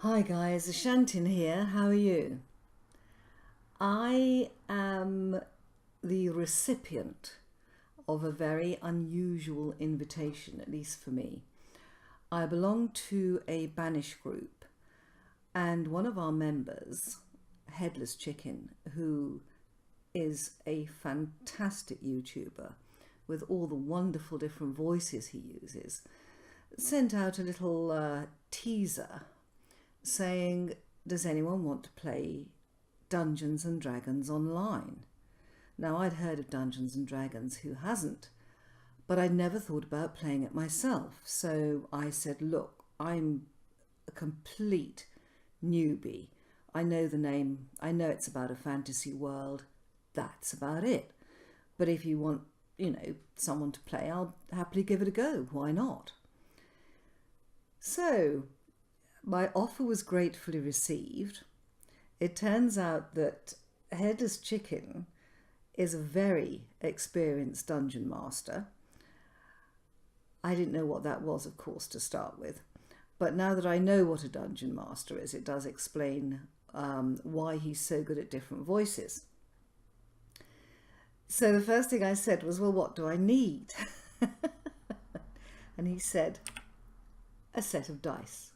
Hi guys, Ashantin here. How are you? I am the recipient of a very unusual invitation, at least for me. I belong to a Banish group, and one of our members, Headless Chicken, who is a fantastic YouTuber with all the wonderful different voices he uses, sent out a little teaser saying, does anyone want to play Dungeons and Dragons online? Now, I'd heard of Dungeons and Dragons, who hasn't? But I'd never thought about playing it myself. So I said, look, I'm a complete newbie. I know the name, I know it's about a fantasy world. That's about it. But if you want, someone to play, I'll happily give it a go. Why not? So my offer was gratefully received. It turns out that Headless Chicken is a very experienced dungeon master. I didn't know what that was, of course, to start with. But now that I know what a dungeon master is, it does explain why he's so good at different voices. So the first thing I said was, well, what do I need? And he said, a set of dice.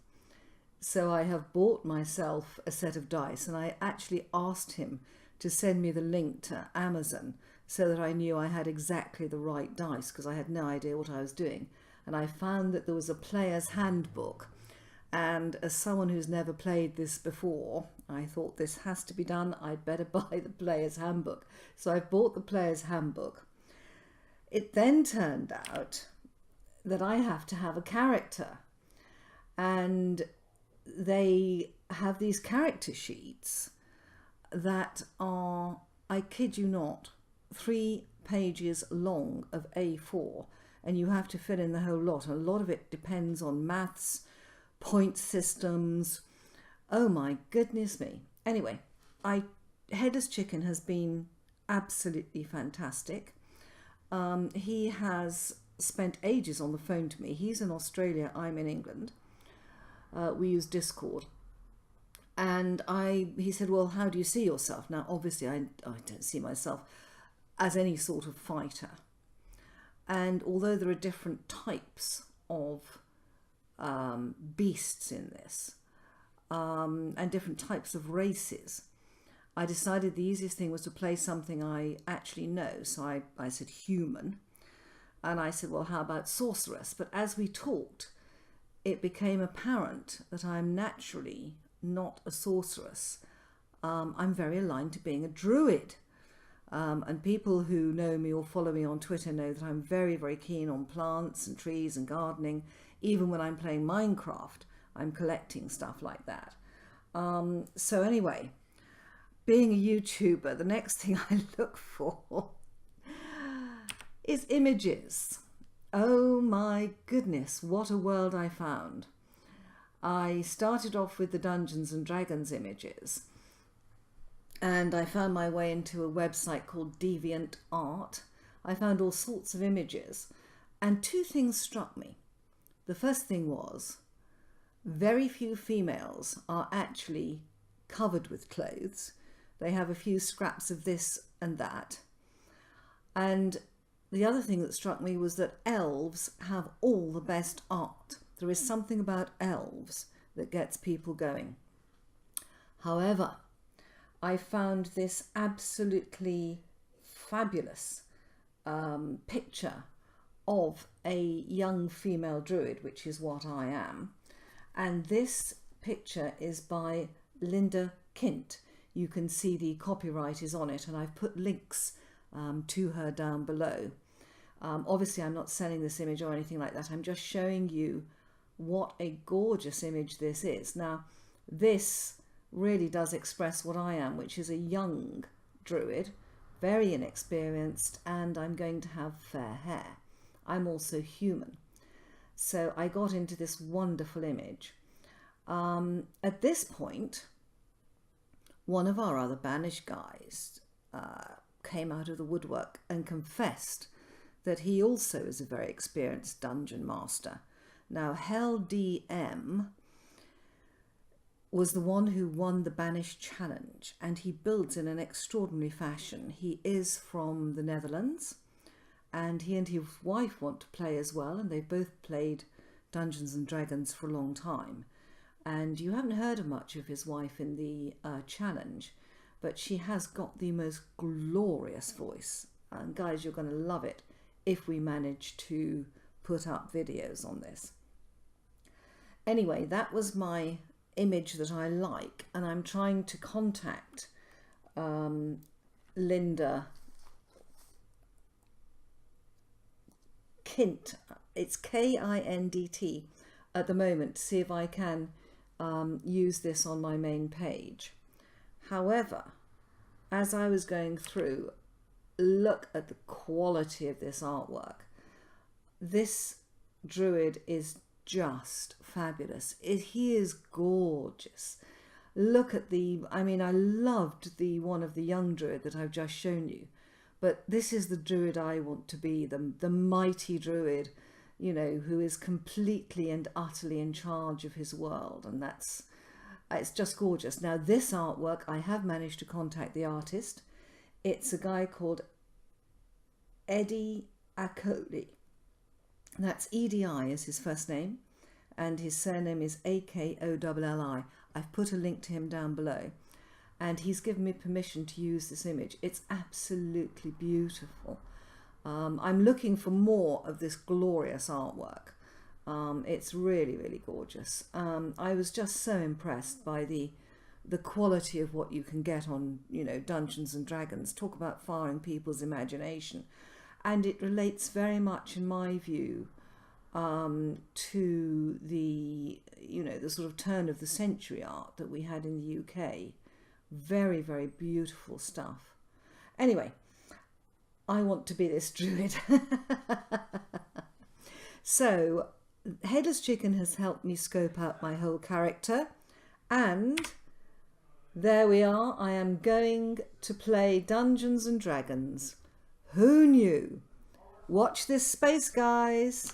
So I have bought myself a set of dice, and I actually asked him to send me the link to Amazon so that I knew I had exactly the right dice, because I had no idea what I was doing. And I found that there was a player's handbook, and as someone who's never played this before, I thought this has to be done. I'd better buy the player's handbook. So I bought the player's handbook. It then turned out that I have to have a character, and they have these character sheets that are, I kid you not, 3 pages long of A4, and you have to fill in the whole lot. And a lot of it depends on maths, point systems. Oh my goodness me. Anyway, Headless Chicken has been absolutely fantastic. He has spent ages on the phone to me. He's in Australia, I'm in England. We use Discord. And he said, well, how do you see yourself? Now, obviously, I don't see myself as any sort of fighter. And although there are different types of beasts in this, and different types of races, I decided the easiest thing was to play something I actually know. So I said human. And I said, well, how about sorceress? But as we talked, it became apparent that I'm naturally not a sorceress. I'm very aligned to being a druid. And people who know me or follow me on Twitter know that I'm very, very keen on plants and trees and gardening. Even when I'm playing Minecraft, I'm collecting stuff like that. So anyway, being a YouTuber, the next thing I look for is images. Oh my goodness, what a world I found. I started off with the Dungeons and Dragons images, and I found my way into a website called DeviantArt. I found all sorts of images, and 2 things struck me. The first thing was, very few females are actually covered with clothes. They have a few scraps of this and that. And the other thing that struck me was that elves have all the best art. There is something about elves that gets people going. However, I found this absolutely fabulous picture of a young female druid, which is what I am. And this picture is by Kindt. You can see the copyright is on it, and I've put links to her down below. Obviously, I'm not selling this image or anything like that. I'm just showing you what a gorgeous image this is. Now, this really does express what I am, which is a young druid, very inexperienced, and I'm going to have fair hair. I'm also human. So I got into this wonderful image. At this point, one of our other Banish guys came out of the woodwork and confessed that he also is a very experienced dungeon master. Now, Hell DM was the one who won the Banished Challenge, and he builds in an extraordinary fashion. He is from the Netherlands, and he and his wife want to play as well, and they've both played Dungeons and Dragons for a long time. And you haven't heard much of his wife in the challenge, but she has got the most glorious voice. And guys, you're going to love it if we manage to put up videos on this. Anyway, that was my image that I like, and I'm trying to contact Linda Kindt. It's Kindt at the moment, to see if I can use this on my main page. However, as I was going through, look at the quality of this artwork. This Druid is just fabulous. He is gorgeous. Look at the, I mean, I loved the one of the young Druid that I've just shown you, but this is the Druid I want to be, the mighty Druid, you know, who is completely and utterly in charge of his world, and it's just gorgeous. Now, this artwork, I have managed to contact the artist. It's a guy called Eddie Akoli. That's E-D-I is his first name, and his surname is A-K-O-L-L-I. I've put a link to him down below, and he's given me permission to use this image. It's absolutely beautiful. I'm looking for more of this glorious artwork. It's really, really gorgeous. I was just so impressed by the quality of what you can get on, you know, Dungeons and Dragons. Talk about firing people's imagination. And it relates very much, in my view, to the, you know, the sort of turn of the century art that we had in the UK. Very, very beautiful stuff. Anyway, I want to be this Druid. So, Headless Chicken has helped me scope out my whole character, and there we are. I am going to play Dungeons and Dragons. Who knew? Watch this space, guys.